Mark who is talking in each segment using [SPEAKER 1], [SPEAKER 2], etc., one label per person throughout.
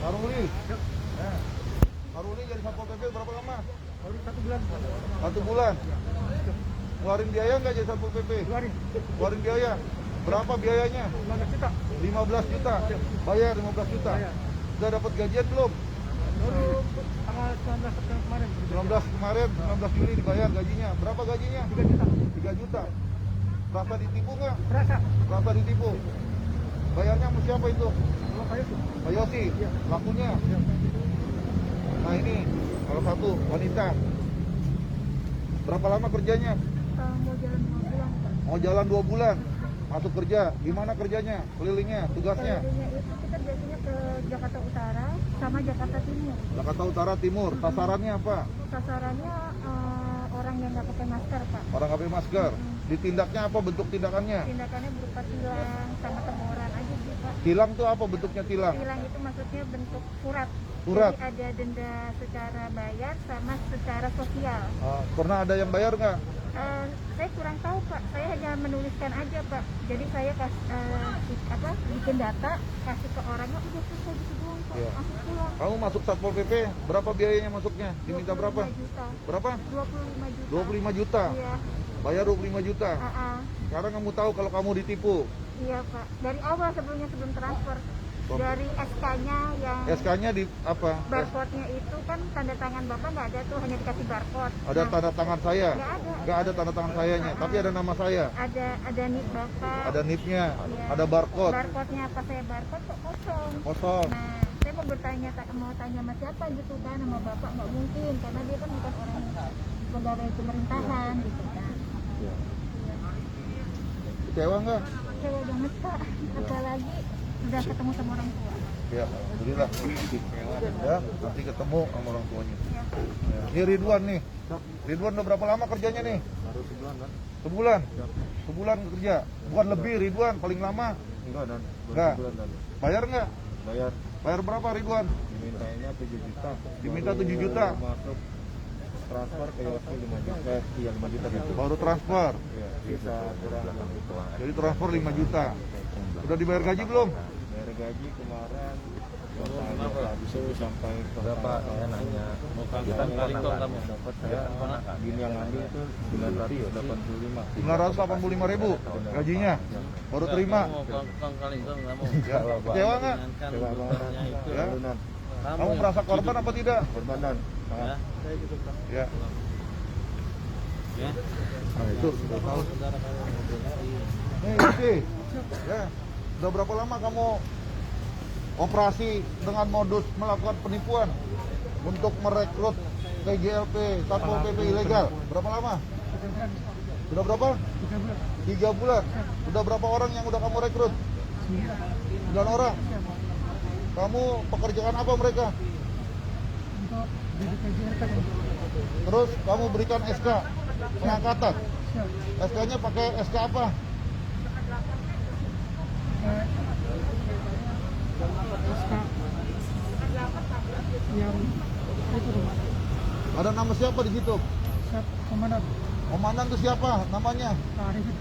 [SPEAKER 1] Karuli. Karuli jadi Satpol PP berapa lama?
[SPEAKER 2] Baru 1 bulan.
[SPEAKER 1] 1 bulan. Keluarin biaya nggak jadi Satpol PP? Keluarin biaya. Berapa biayanya?
[SPEAKER 2] 15 juta.
[SPEAKER 1] 15 juta. Bayar 15 juta.
[SPEAKER 2] Bayar.
[SPEAKER 1] Udah dapat gajian belum?
[SPEAKER 2] Baru tanggal 19 September kemarin.
[SPEAKER 1] 19 kemarin, 19 Juli dibayar gajinya. Berapa gajinya?
[SPEAKER 2] 3 juta.
[SPEAKER 1] 3 juta. Rasa ditipu nggak?
[SPEAKER 2] Berasa.
[SPEAKER 1] Rasa ditipu. Bayarnya sama siapa itu?
[SPEAKER 2] Kalau kayu tuh.
[SPEAKER 1] Pak Yosi, lakunya.
[SPEAKER 2] Ya.
[SPEAKER 1] Nah ini, salah satu wanita. Berapa lama kerjanya?
[SPEAKER 3] Mau jalan 2 bulan, Pak.
[SPEAKER 1] Mau jalan 2 bulan. Masuk kerja. Gimana kerjanya? Kelilingnya, tugasnya?
[SPEAKER 3] Kelilingnya itu kita biasanya ke Jakarta Utara sama Jakarta Timur.
[SPEAKER 1] Jakarta Utara, Timur. Sasarannya apa?
[SPEAKER 3] Sasarannya orang yang nggak pakai masker, Pak.
[SPEAKER 1] Orang nggak pakai masker. Ditindaknya apa bentuk tindakannya?
[SPEAKER 3] Tindakannya berupa tilang sama teguran aja sih, Pak.
[SPEAKER 1] Tilang tuh apa bentuknya tilang?
[SPEAKER 3] Tilang itu maksudnya bentuk surat.
[SPEAKER 1] Surat?
[SPEAKER 3] Jadi ada denda secara bayar sama secara sosial.
[SPEAKER 1] Pernah ada yang bayar nggak?
[SPEAKER 3] Saya kurang tahu, Pak. Saya hanya menuliskan aja, Pak. Jadi saya bikin data, kasih ke orangnya, udah selesai gitu doang, Pak.
[SPEAKER 1] Iya.
[SPEAKER 3] Langsung pulang.
[SPEAKER 1] Kamu masuk Satpol PP, berapa biayanya masuknya? Diminta berapa?
[SPEAKER 3] 25 juta.
[SPEAKER 1] Berapa?
[SPEAKER 3] 25 juta.
[SPEAKER 1] 25 juta.
[SPEAKER 3] Iya.
[SPEAKER 1] Bayar 25 juta. Sekarang kamu tahu kalau kamu ditipu.
[SPEAKER 3] Iya, Pak. Dari awal sebelum transfer.
[SPEAKER 1] Oh.
[SPEAKER 3] Dari SK-nya yang
[SPEAKER 1] SK-nya di apa?
[SPEAKER 3] barcode-nya itu kan tanda tangan Bapak nggak ada tuh, hanya dikasih barcode.
[SPEAKER 1] Ada tanda tangan saya?
[SPEAKER 3] Nggak ada.
[SPEAKER 1] Nggak ada tanda tangan sayanya, tapi ada nama saya.
[SPEAKER 3] Ada NIP Bapak.
[SPEAKER 1] Ada NIP-nya,
[SPEAKER 3] Iya.
[SPEAKER 1] ada barcode.
[SPEAKER 3] Barcode-nya apa saya barcode kok kosong.
[SPEAKER 1] Kosong.
[SPEAKER 3] Nah, saya mau tanya sama siapa gitu kan, sama Bapak nggak mungkin karena dia kan bukan orang pegawai pemerintahan gitu kan.
[SPEAKER 1] Iya. Kecewa nggak?
[SPEAKER 3] Kecewa banget, Pak. Apalagi udah ketemu sama orang tua.
[SPEAKER 1] Ya, alhamdulillah. Ya, nanti ketemu sama orang tuanya.
[SPEAKER 3] Ya.
[SPEAKER 1] Ya. Ini Ridwan nih. Ridwan udah berapa lama kerjanya nih?
[SPEAKER 2] Baru sebulan kan?
[SPEAKER 1] Sebulan? Sebulan kerja? Bukan lebih Ridwan, paling lama?
[SPEAKER 2] Enggak, Dan.
[SPEAKER 1] Enggak.
[SPEAKER 2] Sebulan, Dan.
[SPEAKER 1] Bayar nggak?
[SPEAKER 2] Bayar.
[SPEAKER 1] Bayar berapa Ridwan?
[SPEAKER 2] Dimintanya 7 juta.
[SPEAKER 1] Diminta 7 juta.
[SPEAKER 2] Masuk transfer ke Yosi 5 juta. Iya, 5 juta gitu.
[SPEAKER 1] Baru transfer.
[SPEAKER 2] Iya, bisa kurang gitu.
[SPEAKER 1] Jadi transfer 5 juta. Udah dibayar gaji belum?
[SPEAKER 2] Bayar gaji kemarin sampai
[SPEAKER 4] Bapak saya nanya, kita kali kok kamu
[SPEAKER 2] dapat saya gini yang ngambil itu 985.
[SPEAKER 1] 985.000 gajinya. Baru terima.
[SPEAKER 4] kali kamu.
[SPEAKER 1] Ya. Kecewa nggak?
[SPEAKER 2] Kecewa banget.
[SPEAKER 1] Ya.
[SPEAKER 2] Lunan.
[SPEAKER 1] Kamu merasa korban apa tidak?
[SPEAKER 2] Korban, Dan.
[SPEAKER 4] Ya.
[SPEAKER 1] Ya.
[SPEAKER 4] Ya.
[SPEAKER 1] Nah itu udah tahu.
[SPEAKER 4] Saudara kalau mobil hari.
[SPEAKER 1] Nih Yusi. Ya. Udah berapa lama kamu operasi dengan modus melakukan penipuan untuk merekrut TGLP, Satpol PP ilegal? Berapa lama? Udah berapa? 3 bulan. Udah berapa orang yang udah kamu rekrut? 9 orang. Kamu pekerjaan apa mereka?
[SPEAKER 2] Untuk BPJS kan.
[SPEAKER 1] Terus kamu berikan SK pengangkatan. SK-nya pakai SK apa?
[SPEAKER 2] Yang itu
[SPEAKER 1] Ada nama siapa di situ?
[SPEAKER 2] siap komandan
[SPEAKER 1] Komandan itu siapa namanya?
[SPEAKER 2] Pak Arifin.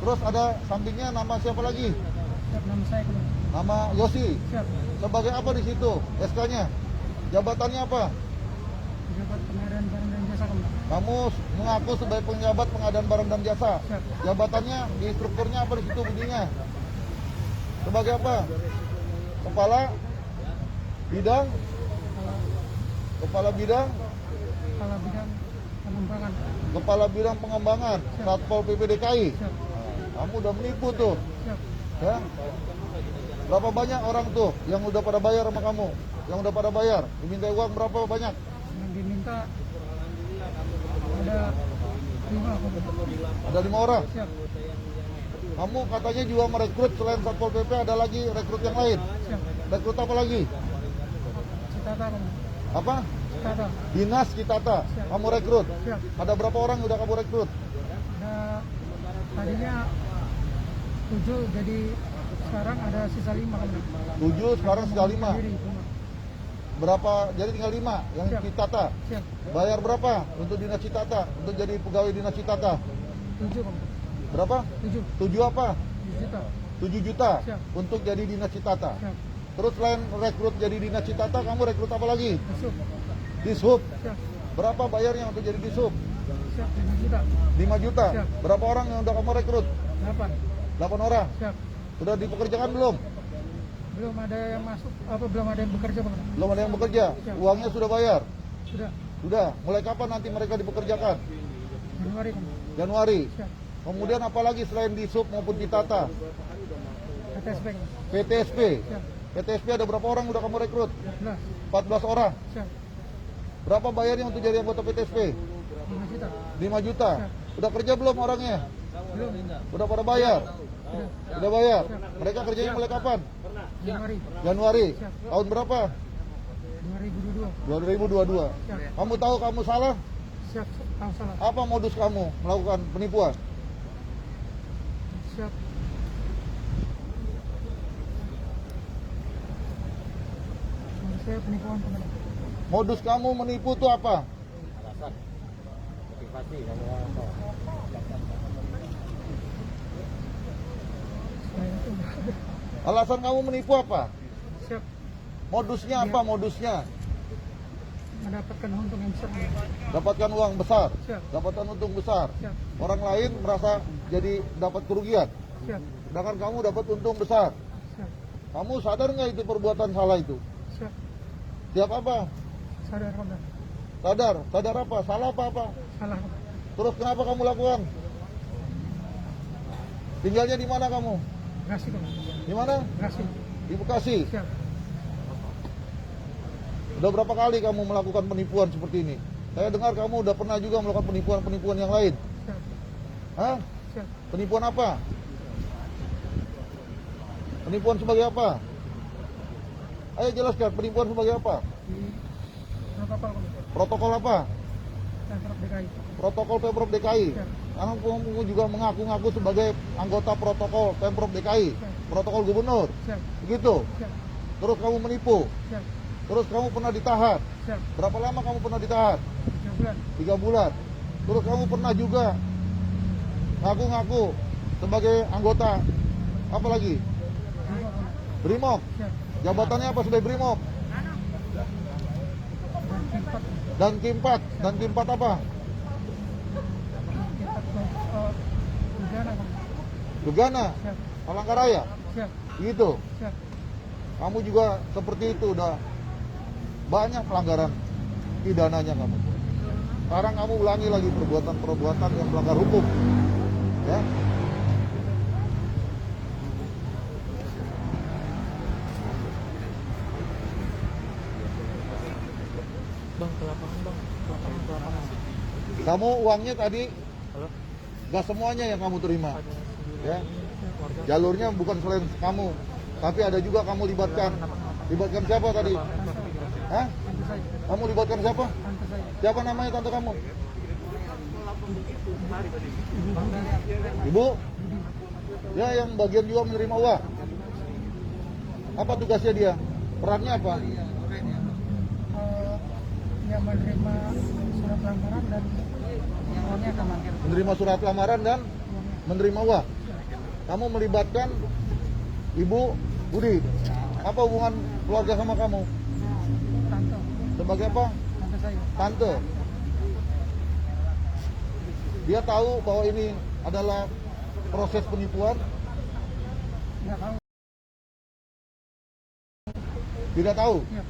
[SPEAKER 1] Terus ada sampingnya nama siapa lagi?
[SPEAKER 2] Siap nama saya kan.
[SPEAKER 1] Nama Yosi.
[SPEAKER 2] Siap.
[SPEAKER 1] Sebagai apa di situ? SK-nya? Jabatannya apa?
[SPEAKER 2] Pejabat pengadaan barang dan jasa kan.
[SPEAKER 1] Kamu mengaku sebagai penjabat pengadaan barang dan jasa.
[SPEAKER 2] Siap.
[SPEAKER 1] Jabatannya di strukturnya apa di situ bunyinya? Sebagai apa? Kepala bidang? Kepala bidang?
[SPEAKER 2] Kepala bidang pengembangan.
[SPEAKER 1] Kepala bidang pengembangan Satpol PP DKI.
[SPEAKER 2] Siap.
[SPEAKER 1] Kamu udah menipu tuh.
[SPEAKER 2] Siap.
[SPEAKER 1] Ya? Berapa banyak orang tuh yang udah pada bayar sama kamu? Yang udah pada bayar? Diminta uang berapa banyak?
[SPEAKER 2] Yang diminta ada 5.
[SPEAKER 1] Ada 5 orang.
[SPEAKER 2] Siap.
[SPEAKER 1] Kamu katanya juga merekrut selain Satpol PP ada lagi rekrut yang lain.
[SPEAKER 2] Siap.
[SPEAKER 1] Rekrut apa lagi?
[SPEAKER 2] Citata kan.
[SPEAKER 1] Apa?
[SPEAKER 2] Citata.
[SPEAKER 1] Dinas Kitata. Kamu rekrut.
[SPEAKER 2] Siap.
[SPEAKER 1] Ada berapa orang yang udah kamu rekrut?
[SPEAKER 2] Ada tadinya 7 jadi sekarang ada sisa 5 kan.
[SPEAKER 1] 7, sekarang sudah 5.
[SPEAKER 2] Sendiri, cuma.
[SPEAKER 1] Berapa? Jadi tinggal 5 yang
[SPEAKER 2] Siap.
[SPEAKER 1] Kitata.
[SPEAKER 2] Siap.
[SPEAKER 1] Bayar berapa untuk Dinas Citata? Untuk jadi pegawai Dinas Citata?
[SPEAKER 2] 7 kan.
[SPEAKER 1] Berapa?
[SPEAKER 2] 7
[SPEAKER 1] 7 apa?
[SPEAKER 2] juta.
[SPEAKER 1] 7 juta
[SPEAKER 2] Siap.
[SPEAKER 1] untuk jadi Dinas Citata.
[SPEAKER 2] Siap.
[SPEAKER 1] Terus selain rekrut jadi Dinas Citata, kamu rekrut apa lagi?
[SPEAKER 5] Masuk.
[SPEAKER 1] Dishub.
[SPEAKER 5] Siap.
[SPEAKER 1] Berapa bayarnya untuk jadi Dishub?
[SPEAKER 5] Siap. 5 juta.
[SPEAKER 1] 5 juta.
[SPEAKER 5] Siap.
[SPEAKER 1] Berapa orang yang udah kamu rekrut?
[SPEAKER 5] 8.
[SPEAKER 1] 8 orang.
[SPEAKER 5] Siap.
[SPEAKER 1] Sudah dipekerjakan belum?
[SPEAKER 5] Belum ada yang masuk, belum ada yang bekerja, Bang.
[SPEAKER 1] Belum ada yang bekerja.
[SPEAKER 5] Siap.
[SPEAKER 1] Uangnya sudah bayar?
[SPEAKER 5] Sudah.
[SPEAKER 1] Sudah. Mulai kapan nanti mereka dipekerjakan?
[SPEAKER 5] Januari, Bang.
[SPEAKER 1] Januari.
[SPEAKER 5] Siap.
[SPEAKER 1] Kemudian apa lagi selain Dishub maupun Citata?
[SPEAKER 5] PTSP.
[SPEAKER 1] PTSP.
[SPEAKER 5] Siap.
[SPEAKER 1] PTSP ada berapa orang udah kamu rekrut?
[SPEAKER 5] 14.
[SPEAKER 1] 14 orang.
[SPEAKER 5] Siap.
[SPEAKER 1] Berapa bayarnya untuk jadi anggota PTSP?
[SPEAKER 5] 5 juta.
[SPEAKER 1] 5 juta. Udah kerja belum orangnya?
[SPEAKER 5] Belum.
[SPEAKER 1] Udah pada bayar?
[SPEAKER 5] Sudah.
[SPEAKER 1] Udah bayar. Mereka kerjanya mulai kapan?
[SPEAKER 5] Januari.
[SPEAKER 1] Januari.
[SPEAKER 5] Siap.
[SPEAKER 1] Tahun berapa?
[SPEAKER 5] 2022.
[SPEAKER 1] 2022.
[SPEAKER 5] Siap.
[SPEAKER 1] Kamu tahu kamu salah?
[SPEAKER 5] Siap. Tahu salah.
[SPEAKER 1] Apa modus kamu melakukan penipuan?
[SPEAKER 5] Siap. Saya penipuan, teman.
[SPEAKER 1] Modus kamu menipu itu apa?
[SPEAKER 5] Saya itu
[SPEAKER 1] Alasan kamu menipu apa?
[SPEAKER 5] siap
[SPEAKER 1] Modusnya apa modusnya?
[SPEAKER 5] mendapatkan untung yang besar.
[SPEAKER 1] Dapatkan uang besar,
[SPEAKER 5] Siap.
[SPEAKER 1] dapatkan untung besar.
[SPEAKER 5] Siap.
[SPEAKER 1] Orang lain merasa jadi dapat kerugian,
[SPEAKER 5] Siap.
[SPEAKER 1] sedangkan kamu dapat untung besar.
[SPEAKER 5] Siap.
[SPEAKER 1] Kamu sadar nggak itu perbuatan salah itu?
[SPEAKER 5] Siap.
[SPEAKER 1] Siap apa?
[SPEAKER 5] Sadar, Bang.
[SPEAKER 1] Sadar, sadar apa? Salah apa?
[SPEAKER 5] Salah, Bang.
[SPEAKER 1] Terus kenapa kamu lakukan? Tinggalnya di mana kamu?
[SPEAKER 5] Bekasi, Bang.
[SPEAKER 1] Di mana?
[SPEAKER 5] Bekasi.
[SPEAKER 1] Di Bekasi.
[SPEAKER 5] Siap.
[SPEAKER 1] Udah berapa kali kamu melakukan penipuan seperti ini? Saya dengar kamu udah pernah juga melakukan penipuan-penipuan yang lain.
[SPEAKER 5] Siap.
[SPEAKER 1] Hah?
[SPEAKER 5] Siap.
[SPEAKER 1] Penipuan apa? Penipuan sebagai apa? Ayo jelaskan, penipuan sebagai apa?
[SPEAKER 5] Di protokol, Bang.
[SPEAKER 1] Protokol apa?
[SPEAKER 5] Pemprov DKI.
[SPEAKER 1] Protokol Pemprov DKI.
[SPEAKER 5] Ya.
[SPEAKER 1] Karena kamu juga mengaku-ngaku sebagai anggota protokol Pemprov DKI,
[SPEAKER 5] Ya.
[SPEAKER 1] protokol gubernur.
[SPEAKER 5] Siap.
[SPEAKER 1] Begitu.
[SPEAKER 5] Siap.
[SPEAKER 1] Terus kamu menipu.
[SPEAKER 5] Siap.
[SPEAKER 1] Terus kamu pernah ditahan.
[SPEAKER 5] Siap.
[SPEAKER 1] Berapa lama kamu pernah ditahan?
[SPEAKER 5] 3 bulan.
[SPEAKER 1] 3 bulan. Terus kamu pernah juga ngaku-ngaku sebagai anggota apa lagi?
[SPEAKER 5] Brimob, Bang.
[SPEAKER 1] Brimob.
[SPEAKER 5] Siap.
[SPEAKER 1] Jabatannya apa sebagai Brimob?
[SPEAKER 5] Dan Kimpat.
[SPEAKER 1] Dan Kimpat. Dan Kimpat apa?
[SPEAKER 5] Kimpat, Udana, Bang.
[SPEAKER 1] Gegana.
[SPEAKER 5] Siap.
[SPEAKER 1] Palangkaraya.
[SPEAKER 5] Siap.
[SPEAKER 1] Gitu.
[SPEAKER 5] Siap.
[SPEAKER 1] Kamu juga seperti itu udah banyak pelanggaran pidananya kamu. Sekarang kamu ulangi lagi perbuatan-perbuatan yang melanggar hukum. Ya.
[SPEAKER 4] Bang, ke lapangan bang. Ke lapangan.
[SPEAKER 1] Kamu uangnya tadi
[SPEAKER 4] Halo?
[SPEAKER 1] gak semuanya yang kamu terima. Ya.
[SPEAKER 4] Warga.
[SPEAKER 1] Jalurnya bukan selain kamu, tapi ada juga kamu libatkan. Libatkan siapa tadi? Hah?
[SPEAKER 5] Tante saya.
[SPEAKER 1] Kamu libatkan siapa?
[SPEAKER 5] Tante saya.
[SPEAKER 1] Siapa namanya tante kamu?
[SPEAKER 5] Ibu Budi.
[SPEAKER 1] Ibu? Ya, yang bagian juga menerima uang. Apa tugasnya dia? Perannya apa?
[SPEAKER 5] Yang menerima surat lamaran dan uangnya akan manggil.
[SPEAKER 1] Menerima surat lamaran dan menerima uang. Kamu melibatkan Ibu Budi. Apa hubungan keluarga sama kamu?
[SPEAKER 5] Tante.
[SPEAKER 1] Sebagai apa?
[SPEAKER 5] Tante saya.
[SPEAKER 1] Tante. Dia tahu bahwa ini adalah proses penipuan?
[SPEAKER 5] Nggak tahu.
[SPEAKER 1] Tidak tahu.
[SPEAKER 5] Siap.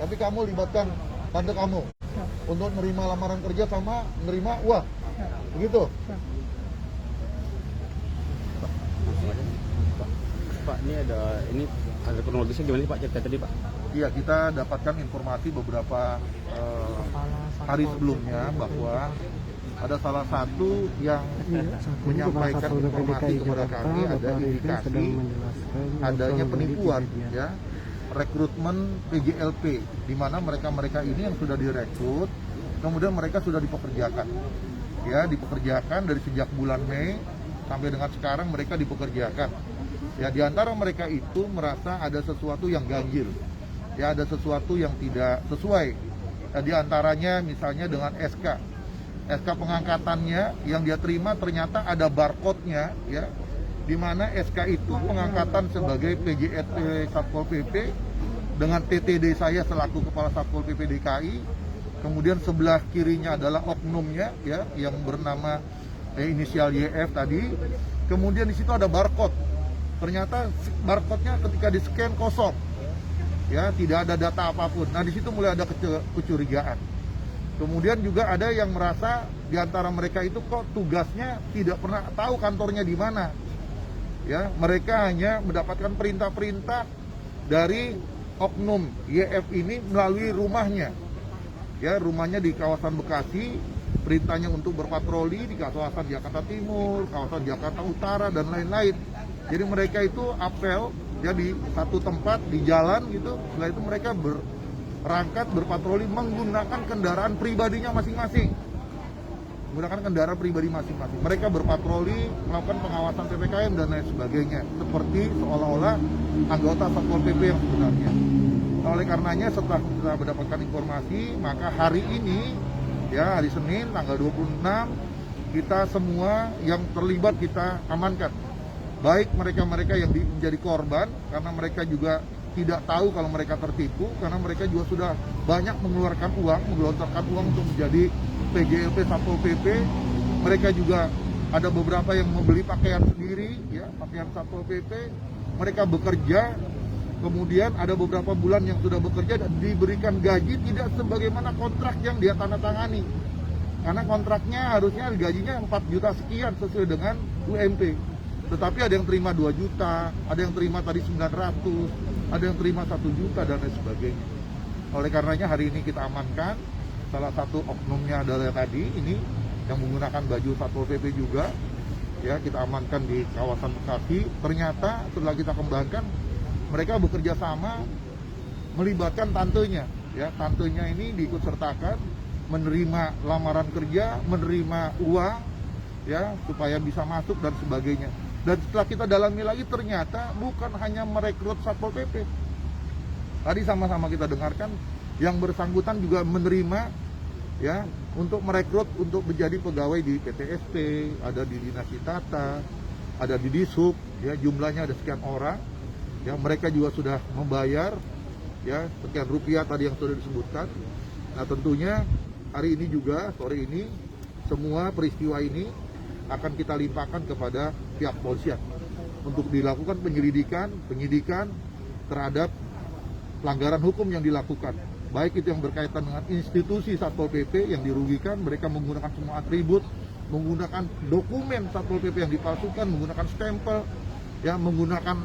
[SPEAKER 1] Tapi kamu libatkan tante kamu
[SPEAKER 5] Siap.
[SPEAKER 1] untuk menerima lamaran kerja sama menerima uang.
[SPEAKER 5] Siap.
[SPEAKER 1] Begitu?
[SPEAKER 5] Siap.
[SPEAKER 2] Pak, ini ada kronologisnya gimana sih Pak cerita tadi Pak?
[SPEAKER 1] Iya, kita dapatkan informasi beberapa hari sebelumnya bahwa ada salah satu yang menyampaikan informasi kepada kami ada indikasi adanya penipuan, ya, rekrutmen PGLP, di mana mereka ini yang sudah direkrut, kemudian mereka sudah dipekerjakan, ya, dipekerjakan dari sejak bulan Mei sampai dengan sekarang mereka dipekerjakan. Ya, di antara mereka itu merasa ada sesuatu yang ganjil, ya, ada sesuatu yang tidak sesuai. Ya, di antaranya misalnya dengan SK pengangkatannya yang dia terima ternyata ada barcode-nya, ya, di mana SK itu pengangkatan sebagai PJSP Satpol PP dengan TTD saya selaku Kepala Satpol PP DKI. Kemudian sebelah kirinya adalah oknumnya ya yang bernama inisial YF tadi. Kemudian di situ ada barcode. Ternyata barcode-nya ketika di-scan kosong. Ya, tidak ada data apapun. Nah, di situ mulai ada kecurigaan. Kemudian juga ada yang merasa di antara mereka itu kok tugasnya tidak pernah tahu kantornya di mana. Ya, mereka hanya mendapatkan perintah-perintah dari oknum YF ini melalui rumahnya. Ya, rumahnya di kawasan Bekasi, perintahnya untuk berpatroli di kawasan Jakarta Timur, kawasan Jakarta Utara dan lain-lain. Jadi mereka itu apel ya di satu tempat di jalan gitu. Setelah itu mereka berangkat berpatroli menggunakan kendaraan pribadinya masing-masing. Menggunakan kendaraan pribadi masing-masing. Mereka berpatroli, melakukan pengawasan PPKM dan lain sebagainya. Seperti seolah-olah anggota Satpol PP yang sebenarnya. Nah, oleh karenanya setelah kita mendapatkan informasi, maka hari ini, ya hari Senin tanggal 26, kita semua yang terlibat kita amankan. Baik mereka-mereka yang menjadi korban, karena mereka juga tidak tahu kalau mereka tertipu, karena mereka juga sudah banyak mengeluarkan uang, menggelontorkan uang untuk menjadi PJLP Satpol PP. Mereka juga ada beberapa yang membeli pakaian sendiri, ya pakaian Satpol PP. Mereka bekerja, kemudian ada beberapa bulan yang sudah bekerja dan diberikan gaji tidak sebagaimana kontrak yang dia tanda tangani. Karena kontraknya harusnya gajinya 4 juta sekian sesuai dengan UMP. Tetapi ada yang terima 2 juta, ada yang terima tadi 900, ada yang terima 1 juta dan lain sebagainya. Oleh karenanya hari ini kita amankan. Salah satu oknumnya adalah tadi ini yang menggunakan baju Satpol PP juga. Ya, kita amankan di kawasan Bekasi. Ternyata setelah kita kembangkan, mereka bekerja sama melibatkan tantenya. Ya, tantenya ini diikutsertakan menerima lamaran kerja, menerima uang, ya supaya bisa masuk dan sebagainya. Dan setelah kita dalami lagi ternyata bukan hanya merekrut Satpol PP. Tadi sama-sama kita dengarkan yang bersangkutan juga menerima ya untuk merekrut untuk menjadi pegawai di PTSP, ada di Dinas Tata, ada di Disub, ya jumlahnya ada sekian orang. Ya mereka juga sudah membayar ya sekian rupiah tadi yang sudah disebutkan. Nah, tentunya hari ini juga sore ini semua peristiwa ini akan kita limpahkan kepada pihak polisian untuk dilakukan penyidikan terhadap pelanggaran hukum yang dilakukan. Baik itu yang berkaitan dengan institusi Satpol PP yang dirugikan, mereka menggunakan semua atribut, menggunakan dokumen Satpol PP yang dipalsukan, menggunakan stempel, ya menggunakan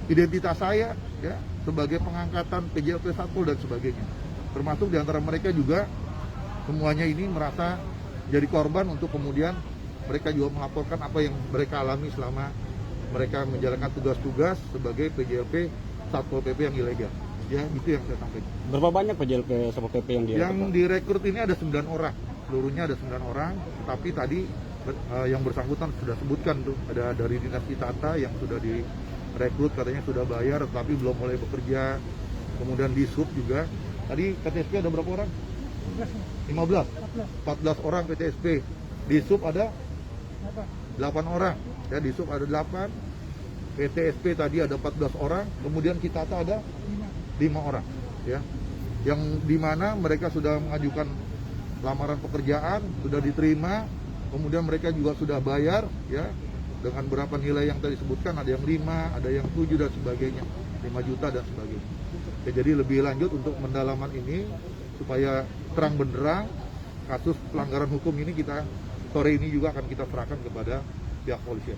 [SPEAKER 1] identitas saya ya sebagai pengangkatan PJLP Satpol dan sebagainya. Termasuk diantara mereka juga semuanya ini merasa jadi korban untuk kemudian mereka juga melaporkan apa yang mereka alami selama mereka menjalankan tugas-tugas sebagai PJLP Satpol PP yang ilegal. Ya, itu yang saya sampaikan.
[SPEAKER 2] Berapa banyak PJLP Satpol PP yang
[SPEAKER 1] direkrut ini ada 9 orang. Seluruhnya ada 9 orang, tapi tadi yang bersangkutan sudah sebutkan tuh, ada dari Dinas Tata yang sudah direkrut katanya sudah bayar tapi belum mulai bekerja. Kemudian di Sub juga. Tadi PTSP ada berapa orang? 14 orang PTSP. Di Sub ada 8 orang. Ya, di Sub ada 8. PTSP tadi ada 14 orang, kemudian Kitata ada 5 orang, ya, yang dimana mereka sudah mengajukan lamaran pekerjaan, sudah diterima, kemudian mereka juga sudah bayar, ya, dengan berapa nilai yang tadi disebutkan, ada yang 5, ada yang 7 dan sebagainya, 5 juta dan sebagainya. Ya, jadi lebih lanjut untuk pendalaman ini supaya terang benderang kasus pelanggaran hukum ini kita sore ini juga akan kita serahkan kepada pihak polisi.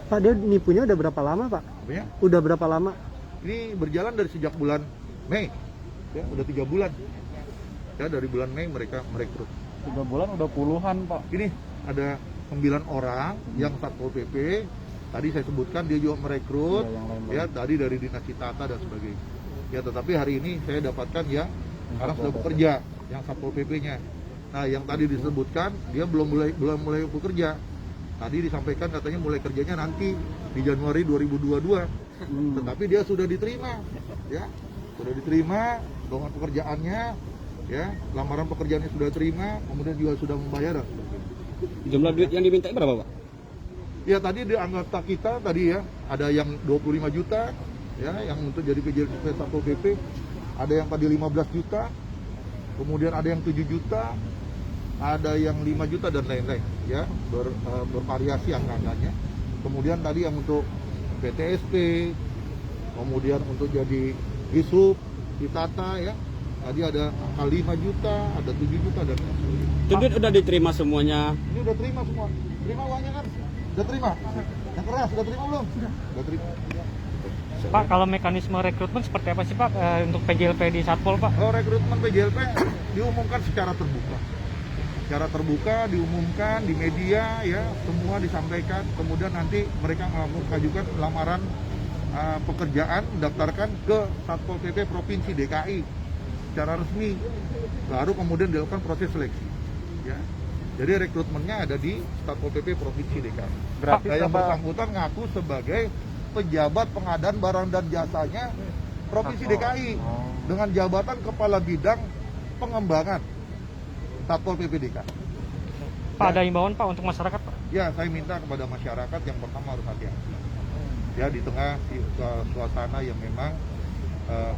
[SPEAKER 5] Pak, dia nipunya udah berapa lama, Pak?
[SPEAKER 1] Apanya?
[SPEAKER 5] Udah berapa lama?
[SPEAKER 1] Ini berjalan dari sejak bulan Mei, ya udah 3 bulan. Ya dari bulan Mei mereka merekrut.
[SPEAKER 2] 3 bulan udah puluhan, Pak.
[SPEAKER 1] Ini ada 9 orang yang Satpol PP. Tadi saya sebutkan dia juga merekrut, ya tadi dari Dinas Tata dan sebagainya. Ya tetapi hari ini saya dapatkan yang sekarang sudah bekerja, yang Satpol PP-nya. Nah yang tadi disebutkan dia belum mulai bekerja. Tadi disampaikan katanya mulai kerjanya nanti di Januari 2022. Tetapi dia sudah diterima, ya sudah diterima dengan pekerjaannya, ya lamaran pekerjaannya sudah diterima, kemudian juga sudah membayar.
[SPEAKER 2] Jumlah duit yang diminta berapa, Pak?
[SPEAKER 1] Ya tadi di anggota kita tadi ya, ada yang 25 juta ya yang untuk jadi PJLP Satpol PP, ada yang tadi 15 juta, kemudian ada yang 7 juta, ada yang 5 juta dan lain-lain ya, bervariasi angka-angkanya. Kemudian tadi yang untuk PTSP, kemudian untuk jadi Dishub, ditata ya. Tadi ada angka 5 juta, ada 7 juta dan lain-lain.
[SPEAKER 6] Itu duit udah diterima semuanya.
[SPEAKER 1] Ini udah terima semua. Terima uangnya kan? Udah terima? Yang keras udah terima belum? Udah terima.
[SPEAKER 5] Pak, kalau mekanisme rekrutmen seperti apa sih Pak untuk PJLP di Satpol Pak?
[SPEAKER 1] Kalau rekrutmen PJLP diumumkan secara terbuka. Secara terbuka diumumkan di media ya, semua disampaikan. Kemudian nanti mereka mengajukan lamaran pekerjaan, daftarkan ke Satpol PP Provinsi DKI secara resmi. Baru kemudian dilakukan proses seleksi. Ya. Jadi rekrutmennya ada di Satpol PP Provinsi DKI.
[SPEAKER 2] Berarti
[SPEAKER 1] Yang
[SPEAKER 2] sama-
[SPEAKER 1] bersangkutan ngaku sebagai pejabat pengadaan barang dan jasanya Provinsi DKI dengan jabatan Kepala Bidang Pengembangan Satpol PP DKI.
[SPEAKER 5] Pak, ada imbauan Pak untuk masyarakat Pak?
[SPEAKER 1] Ya, saya minta kepada masyarakat yang pertama harus hati-hati. Ya, di tengah suasana yang memang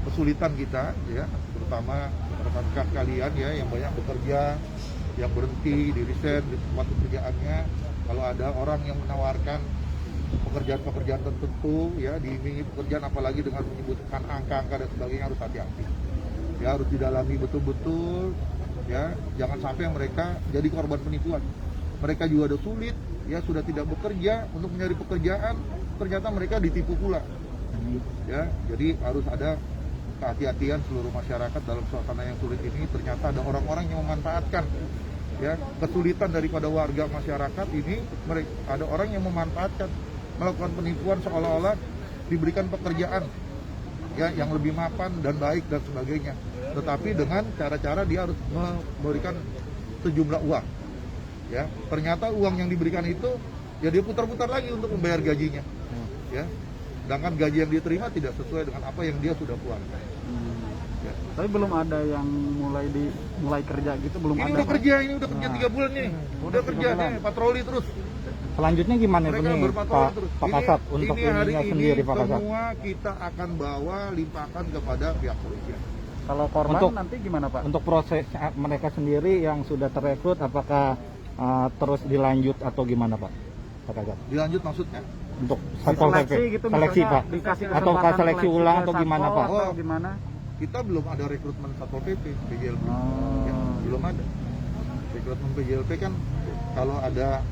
[SPEAKER 1] kesulitan kita, ya, terutama rekan-rekan kalian ya yang banyak bekerja, yang berhenti di resign di tempat pekerjaannya. Kalau ada orang yang menawarkan pekerjaan-pekerjaan tertentu, ya, diiming pekerjaan apalagi dengan menyebutkan angka-angka dan sebagainya, harus hati-hati. Ya, harus didalami betul-betul. Ya, jangan sampai mereka jadi korban penipuan. Mereka juga ada sulit, ya, sudah tidak bekerja untuk mencari pekerjaan, ternyata mereka ditipu pula. Ya, jadi harus ada kehati-hatian seluruh masyarakat dalam suasana yang sulit ini. Ternyata ada orang-orang yang memanfaatkan ya kesulitan daripada warga masyarakat ini. Mereka ada orang yang memanfaatkan, melakukan penipuan seolah-olah diberikan pekerjaan ya yang lebih mapan dan baik dan sebagainya. Tetapi dengan cara-cara dia harus memberikan sejumlah uang. Ya, ternyata uang yang diberikan itu ya dia putar-putar lagi untuk membayar gajinya. Ya. Sedangkan gaji yang diterima tidak sesuai dengan apa yang dia sudah keluarkan. Ya.
[SPEAKER 7] Tapi belum ada yang mulai kerja gitu, belum
[SPEAKER 1] Ini
[SPEAKER 7] ada.
[SPEAKER 1] udah kerja, ini udah kerja 3 bulan nih. Udah kerja nih, patroli terus.
[SPEAKER 7] Selanjutnya gimana
[SPEAKER 1] Mereka
[SPEAKER 7] nih
[SPEAKER 1] berpatroli terus.
[SPEAKER 7] Pak Kasat untuk
[SPEAKER 1] ini hari
[SPEAKER 7] ininya
[SPEAKER 1] ini
[SPEAKER 7] sendiri Pak Kasat?
[SPEAKER 1] semua kita akan bawa limpahkan kepada pihak polisian.
[SPEAKER 7] Kalau korban
[SPEAKER 2] Untuk-
[SPEAKER 7] nanti gimana Pak?
[SPEAKER 2] Untuk proses mereka sendiri yang sudah terekrut, apakah terus dilanjut atau gimana Pak? Pak Kasat?
[SPEAKER 1] Dilanjut maksudnya?
[SPEAKER 2] Untuk Satpol PP,
[SPEAKER 7] Seleksi gitu
[SPEAKER 2] seleksi
[SPEAKER 7] misalnya,
[SPEAKER 2] Pak,
[SPEAKER 7] dikasih
[SPEAKER 2] atau
[SPEAKER 7] kesempatan
[SPEAKER 2] seleksi
[SPEAKER 7] seleksi
[SPEAKER 2] ulang
[SPEAKER 7] ke
[SPEAKER 2] atau gimana
[SPEAKER 7] Satpol
[SPEAKER 2] Pak?
[SPEAKER 7] atau
[SPEAKER 1] Oh.
[SPEAKER 7] gimana?
[SPEAKER 1] Kita belum ada rekrutmen Satpol PP, PJLP.
[SPEAKER 7] Oh.
[SPEAKER 1] Ya, belum ada. Rekrutmen PJLP kan kalau ada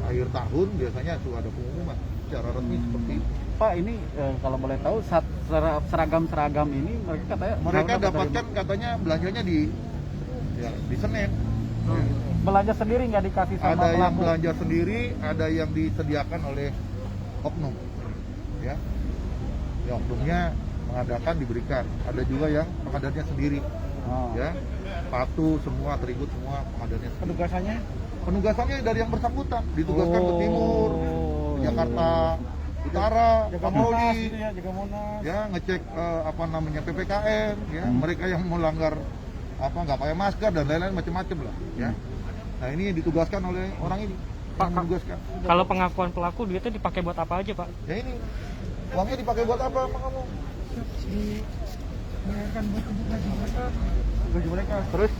[SPEAKER 1] akhir tahun biasanya tuh ada pengumuman secara resmi seperti itu.
[SPEAKER 7] Pak, ini kalau boleh tahu seragam-seragam ini mereka katanya
[SPEAKER 1] Mereka
[SPEAKER 7] dapat dari-
[SPEAKER 1] dapatkan katanya belanjanya di Senen. Ya.
[SPEAKER 7] belanja sendiri nggak dikasih sama
[SPEAKER 1] Ada yang
[SPEAKER 7] pelaku.
[SPEAKER 1] belanja sendiri, ada yang disediakan oleh oknum. Ya. Ya, oknumnya mengadakan diberikan. Ada juga yang pengadarnya sendiri.
[SPEAKER 7] Oh.
[SPEAKER 1] Ya. Sepatu semua, atribut semua pengadarnya sendiri.
[SPEAKER 7] Penugasannya?
[SPEAKER 1] Penugasannya dari yang bersangkutan, ditugaskan ke timur, ke Jakarta Utara, patroli,
[SPEAKER 7] jaga Monas.
[SPEAKER 1] ya ngecek PPKM, ya mereka yang melanggar nggak pakai masker dan lain-lain macam-macam lah, ya. Nah ini ditugaskan oleh orang ini,
[SPEAKER 5] Pak,
[SPEAKER 1] menugaskan.
[SPEAKER 5] Kalau pengakuan pelaku duitnya dipakai buat apa aja Pak?
[SPEAKER 1] Ya ini uangnya dipakai buat apa sama kamu?
[SPEAKER 5] Dibayarkan buat untuk gaji mereka.
[SPEAKER 1] Gaji mereka. Terus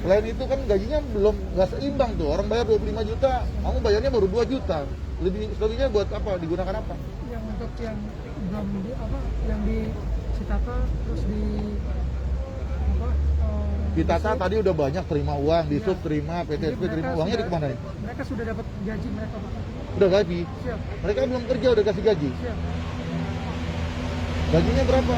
[SPEAKER 1] selain itu kan gajinya belum nggak seimbang tuh, orang bayar 25 juta, kamu bayarnya baru 2 juta. Lebihnya buat apa? Digunakan apa?
[SPEAKER 5] Yang untuk yang belum yang disitata terus
[SPEAKER 1] Ditata tadi udah banyak terima uang, Dishub terima, PTSP terima, uangnya dikemanain?
[SPEAKER 5] mereka sudah dapat gaji mereka Pak.
[SPEAKER 1] Udah gaji.
[SPEAKER 5] Siap,
[SPEAKER 1] Mereka belum kerja udah kasih gaji.
[SPEAKER 5] siap.
[SPEAKER 1] Gajinya berapa?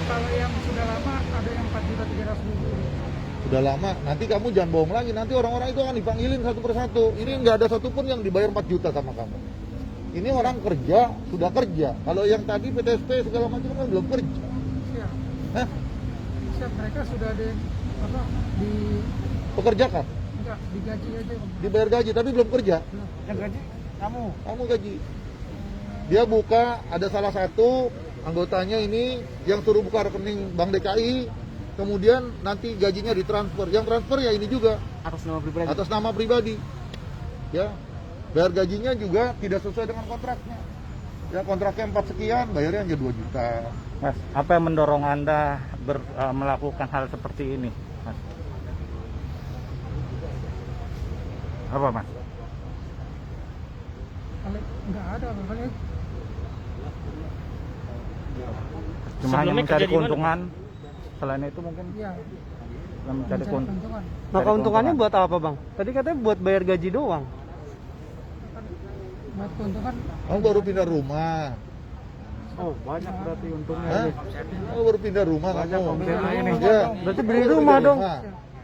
[SPEAKER 5] Kalau yang sudah lama ada yang 4.300.000.
[SPEAKER 1] Udah lama. Nanti kamu jangan bohong lagi. Nanti orang-orang itu akan dipanggilin satu persatu. Ini nggak ada satupun yang dibayar 4 juta sama kamu. Ini orang kerja, sudah kerja. Kalau yang tadi PTSP segala macam kan belum kerja.
[SPEAKER 5] Siap.
[SPEAKER 1] Hah?
[SPEAKER 5] Siap, mereka sudah ada
[SPEAKER 1] Pekerjakan,
[SPEAKER 5] enggak digaji aja.
[SPEAKER 1] dibayar gaji tapi belum kerja.
[SPEAKER 7] Yang gaji
[SPEAKER 1] Kamu gaji. Dia buka, ada salah satu anggotanya ini yang suruh buka rekening Bank DKI, kemudian nanti gajinya ditransfer. Yang transfer ya ini juga
[SPEAKER 7] atas nama pribadi.
[SPEAKER 1] atas nama pribadi. Ya. Bayar gajinya juga tidak sesuai dengan kontraknya. Ya kontraknya 4 sekian, bayarnya hanya 2 juta.
[SPEAKER 2] Mas, apa yang mendorong Anda melakukan hal seperti ini, Mas? Apa, Mas?
[SPEAKER 5] Kalau nggak ada makanya
[SPEAKER 2] Cuma hanya
[SPEAKER 4] Sebelumnya
[SPEAKER 2] mencari
[SPEAKER 4] kerja di mana,
[SPEAKER 2] keuntungan. Selain itu mungkin
[SPEAKER 5] ya
[SPEAKER 2] mencari
[SPEAKER 5] mencari
[SPEAKER 2] keuntungan.
[SPEAKER 5] keuntungan.
[SPEAKER 8] Nah, keuntungannya buat apa, Bang? Tadi katanya buat bayar gaji doang.
[SPEAKER 5] Buat keuntungan
[SPEAKER 1] Kamu baru pindah rumah.
[SPEAKER 2] Oh, banyak berarti untungnya.
[SPEAKER 1] Hah? Kamu baru pindah rumah
[SPEAKER 2] Banyak
[SPEAKER 1] kamu.
[SPEAKER 2] pembela ini.
[SPEAKER 1] Ya.
[SPEAKER 8] Berarti
[SPEAKER 1] Kamu
[SPEAKER 8] beli
[SPEAKER 1] baru
[SPEAKER 8] rumah
[SPEAKER 1] pindah
[SPEAKER 8] dong.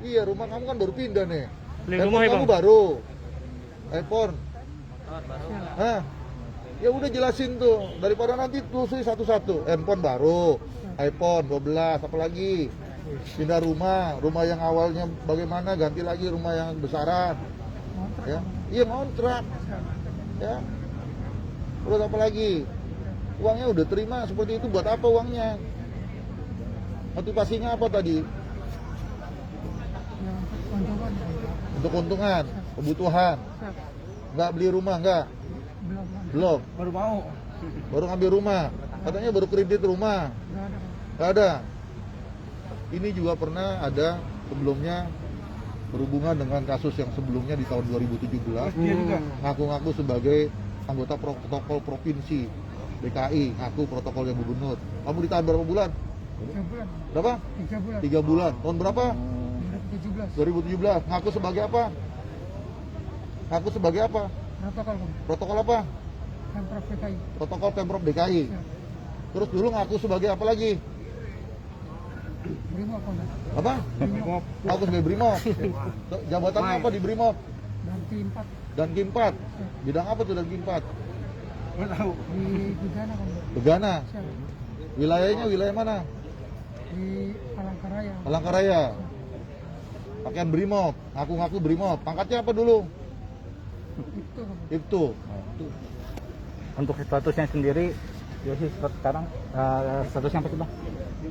[SPEAKER 1] Iya, rumah kamu kan baru pindah nih.
[SPEAKER 4] Beli
[SPEAKER 1] Handphone
[SPEAKER 4] rumah ya,
[SPEAKER 1] kamu
[SPEAKER 4] Bang?
[SPEAKER 1] baru. iPhone. Hah? Ya udah jelasin tuh, daripada nanti telusuri satu-satu. Handphone baru, iPhone 12, apalagi pindah rumah yang awalnya bagaimana, ganti lagi rumah yang besaran. Ya, iya ngontrak. Ya, terus apa lagi? Uangnya udah terima seperti itu, buat apa uangnya? Motivasinya apa tadi?
[SPEAKER 5] yang keuntungan
[SPEAKER 1] Untuk keuntungan, kebutuhan.
[SPEAKER 5] siap.
[SPEAKER 1] Nggak beli rumah, nggak?
[SPEAKER 5] Belum
[SPEAKER 1] Belum.
[SPEAKER 7] Baru mau.
[SPEAKER 1] Baru ngambil rumah. Katanya baru kredit rumah.
[SPEAKER 5] nggak ada.
[SPEAKER 1] Nggak ada. Ini juga pernah ada sebelumnya berhubungan dengan kasus yang sebelumnya di tahun 2017.
[SPEAKER 7] Dia juga.
[SPEAKER 1] Ngaku-ngaku sebagai anggota protokol provinsi DKI, ngaku protokolnya gubernur. Kamu ditahan berapa bulan?
[SPEAKER 5] 3 bulan.
[SPEAKER 1] Berapa?
[SPEAKER 5] 3 bulan.
[SPEAKER 1] 3 bulan. Tahun berapa?
[SPEAKER 5] 2017.
[SPEAKER 1] 2017. Ngaku sebagai apa? Ngaku sebagai apa?
[SPEAKER 5] Protokol Bang.
[SPEAKER 1] Protokol apa?
[SPEAKER 5] Pemprov DKI.
[SPEAKER 1] Protokol Pemprov DKI.
[SPEAKER 5] Siap.
[SPEAKER 1] Terus dulu ngaku sebagai apa lagi?
[SPEAKER 5] Brimob Bang.
[SPEAKER 1] Apa?
[SPEAKER 5] Brimob.
[SPEAKER 1] Ngaku sebagai Brimob. Jabatannya apa di Brimob?
[SPEAKER 5] Dan tim 4
[SPEAKER 1] Dan Kim4. Bidang apa tuh dan Kim4?
[SPEAKER 5] di Gegana Bang.
[SPEAKER 1] Begana.
[SPEAKER 5] Siap.
[SPEAKER 1] Wilayahnya wilayah mana?
[SPEAKER 5] Di Palangkaraya.
[SPEAKER 1] Palangkaraya. Pakaian Brimob, ngaku-ngaku Brimob. Pangkatnya apa dulu?
[SPEAKER 5] Itu Bang.
[SPEAKER 1] Itu.
[SPEAKER 2] Untuk statusnya sendiri, Yosi sekarang statusnya apa sih, Bang?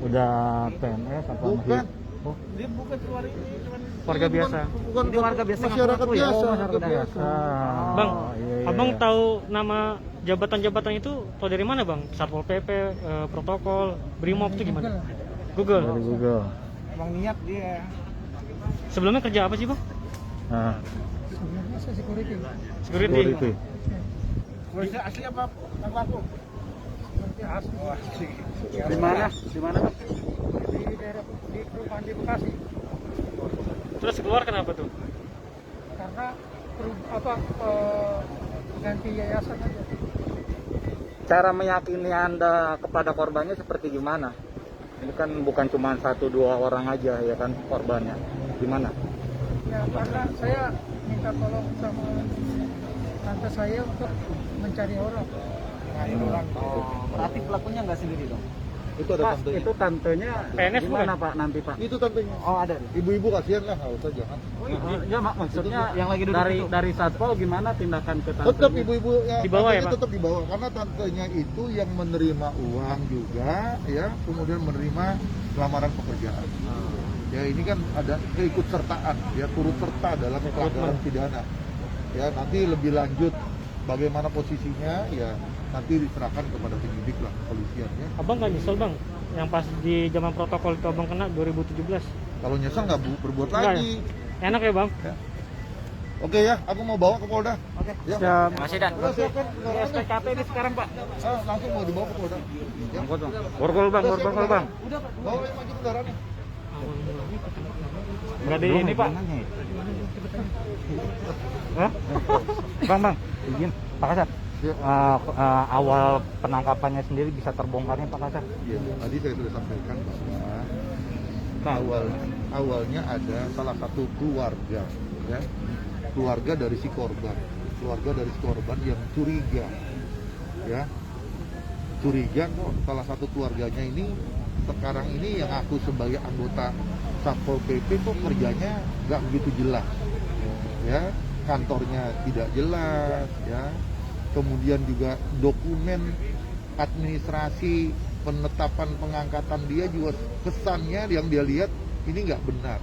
[SPEAKER 2] Udah PNS apa
[SPEAKER 1] Bukan.
[SPEAKER 2] masih? Oh,
[SPEAKER 7] Dia bukan keluar ini, cuman
[SPEAKER 4] Warga biasa.
[SPEAKER 1] Bukan
[SPEAKER 7] Ini warga biasa
[SPEAKER 1] masyarakat
[SPEAKER 7] ngaku-ngaku ya?
[SPEAKER 1] biasa.
[SPEAKER 2] oh, masyarakat biasa.
[SPEAKER 4] Bang,
[SPEAKER 2] Iya, iya,
[SPEAKER 4] Abang
[SPEAKER 2] iya.
[SPEAKER 4] tahu nama jabatan-jabatan itu tahu dari mana, Bang? Satpol PP, protokol, Brimob itu gimana? Google.
[SPEAKER 2] Dari Google.
[SPEAKER 7] emang niat dia.
[SPEAKER 4] Sebelumnya kerja apa sih, Bang?
[SPEAKER 2] Nah,
[SPEAKER 5] Sebenarnya saya security.
[SPEAKER 4] Security.
[SPEAKER 2] security.
[SPEAKER 7] Polisi asli apa? Aku.
[SPEAKER 5] Seperti asli.
[SPEAKER 7] Di mana? Di mana?
[SPEAKER 5] Di daerah di perumahan di Bekasi.
[SPEAKER 4] Terus keluar kenapa tuh?
[SPEAKER 5] Karena ganti yayasan aja.
[SPEAKER 2] Cara meyakini Anda kepada korbannya seperti gimana? Ini kan bukan cuma 1-2 orang aja ya kan korbannya. Gimana?
[SPEAKER 5] Ya karena saya minta tolong sama tante saya untuk mencari orang.
[SPEAKER 7] Berarti pelakunya nggak sendiri dong?
[SPEAKER 1] Itu ada
[SPEAKER 2] Pak,
[SPEAKER 1] tantenya.
[SPEAKER 2] itu tantenya
[SPEAKER 4] PNS
[SPEAKER 2] gimana
[SPEAKER 4] bukan?
[SPEAKER 2] Pak nanti Pak?
[SPEAKER 1] Itu tantenya.
[SPEAKER 2] Oh ada.
[SPEAKER 1] Ibu-ibu kasihan lah, nggak usah jangan.
[SPEAKER 2] Ya maksudnya
[SPEAKER 7] Yang lagi duduk
[SPEAKER 2] dari
[SPEAKER 7] itu.
[SPEAKER 2] dari satpol gimana tindakan ke tantenya?
[SPEAKER 1] Tetap ibu-ibu ya,
[SPEAKER 4] Di bawah ya,
[SPEAKER 1] tantenya
[SPEAKER 4] Pak?
[SPEAKER 1] tetap di bawah karena tantenya itu yang menerima uang juga ya, kemudian menerima lamaran pekerjaan. Ya ini kan ada keikutsertaan, ya turut serta dalam pelanggaran pidana. Ya nanti lebih lanjut bagaimana posisinya ya nanti diserahkan kepada penyidik lah kepolisiannya.
[SPEAKER 4] Abang nggak nyesel, Bang? Yang pas di zaman protokol itu Abang kena 2017.
[SPEAKER 1] Kalau nyesel nggak berbuat
[SPEAKER 4] Enggak
[SPEAKER 1] lagi.
[SPEAKER 4] Enak ya, Bang?
[SPEAKER 1] Oke ya, aku mau bawa ke Polda. Oke. Ya.
[SPEAKER 8] Siap.
[SPEAKER 7] Masih dan.
[SPEAKER 1] Udah siapkan kendaraannya.
[SPEAKER 2] SPKP ini sekarang Pak.
[SPEAKER 1] Langsung mau dibawa ke Polda. Ya.
[SPEAKER 2] Borgol Bang,
[SPEAKER 1] Udah,
[SPEAKER 2] borgol
[SPEAKER 1] siap,
[SPEAKER 2] Bang.
[SPEAKER 1] Udah, bawa yang maju kendaraannya.
[SPEAKER 2] Berarti ini Pak. Hah? Bang, izin Pak Kasat.
[SPEAKER 1] Ya.
[SPEAKER 2] Awal penangkapannya sendiri bisa terbongkarnya Pak Kasat.
[SPEAKER 1] Iya, tadi saya sudah sampaikan bahwa awalnya ada salah satu keluarga, ya, keluarga dari si korban yang curiga, ya, curiga kok salah satu keluarganya ini sekarang ini yang aku sebagai anggota Satpol PP kok kerjanya nggak begitu jelas, ya, kantornya tidak jelas, ya. Kemudian juga dokumen administrasi penetapan pengangkatan dia juga kesannya yang dia lihat ini nggak benar,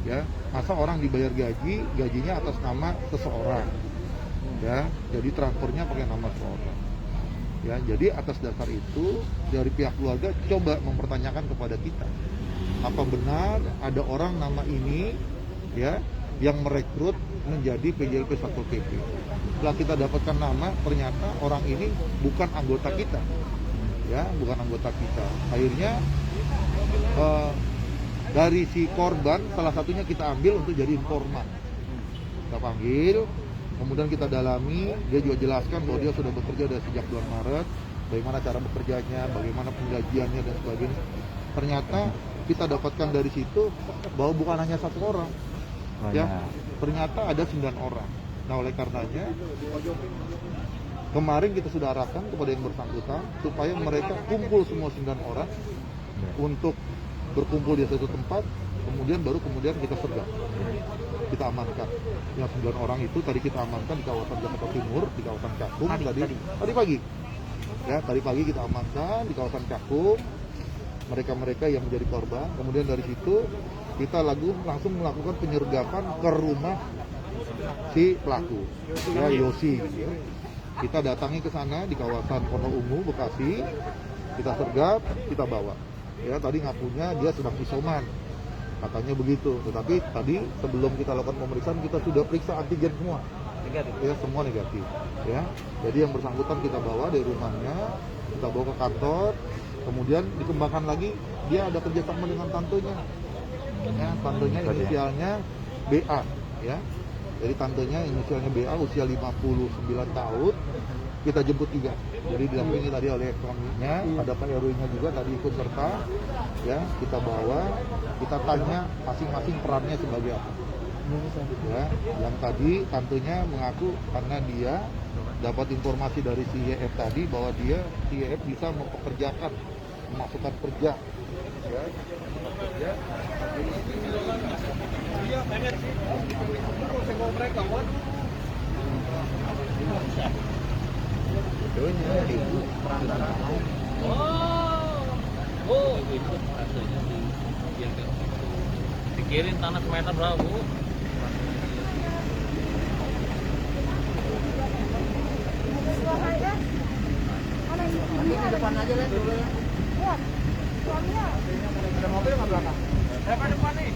[SPEAKER 1] ya. Masa orang dibayar gajinya atas nama seseorang, ya. Jadi transfernya pakai nama seorang. Ya, jadi atas dasar itu dari pihak keluarga coba mempertanyakan kepada kita, apa benar ada orang nama ini ya yang merekrut menjadi PJLP Satpol PP. Setelah kita dapatkan nama, ternyata orang ini bukan anggota kita, ya, bukan anggota kita. Akhirnya dari si korban salah satunya kita ambil untuk jadi informan. Kita panggil, kemudian kita dalami, dia juga jelaskan bahwa dia sudah bekerja dari sejak bulan Maret, bagaimana cara bekerjanya, bagaimana penggajiannya dan sebagainya. Ternyata kita dapatkan dari situ bahwa bukan hanya satu orang, ya, ternyata ada 9 orang. Nah, oleh karenanya kemarin kita sudah arahkan kepada yang bersangkutan supaya mereka kumpul semua 9 orang untuk berkumpul di satu tempat, kemudian kita sergap, kita amankan. Yang 9 orang itu tadi kita amankan di kawasan Jakarta Timur, di kawasan Cakung tadi pagi. Ya, tadi pagi kita amankan di kawasan Cakung mereka yang menjadi korban. Kemudian dari situ kita langsung melakukan penyergapan ke rumah si pelaku, ya, Yosi. Ya. Kita datangi ke sana di kawasan Pondok Bekasi, kita sergap, kita bawa. Ya, tadi ngakunya dia sedang isoman, katanya begitu. Tetapi tadi sebelum kita lakukan pemeriksaan kita sudah periksa antigen semua, negatif. Ya, semua negatif. Ya, jadi yang bersangkutan kita bawa dari rumahnya, kita bawa ke kantor, kemudian dikembangkan lagi. Dia ada kerjasama dengan tantunya, ya, tantunya inisialnya BA, ya. Jadi tantenya inisialnya BA, usia 59 tahun. Kita jemput 3. Jadi didampingi tadi oleh suaminya, ada Pak RW-nya juga tadi ikut serta. Ya, kita bawa, kita tanya masing-masing perannya sebagai apa. Ya, yang tadi tantenya mengaku karena dia dapat informasi dari si YF tadi bahwa si YF bisa mempekerjakan, memasukkan kerja. Ya, bekerja.
[SPEAKER 6] Oh, itu rasanya dikirim tanah semeter berapa, Bu?
[SPEAKER 3] Di depan aja lah dulu ya. Lihat, suaminya.
[SPEAKER 5] Ada mobil nggak belakang?
[SPEAKER 6] Depan nih.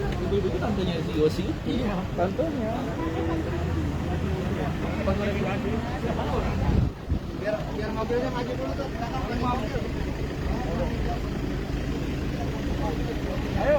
[SPEAKER 6] Ibu-ibu itu tantenya si Yosi?
[SPEAKER 5] Iya, tentunya. Biar mobilnya maju dulu tuh. Ayo.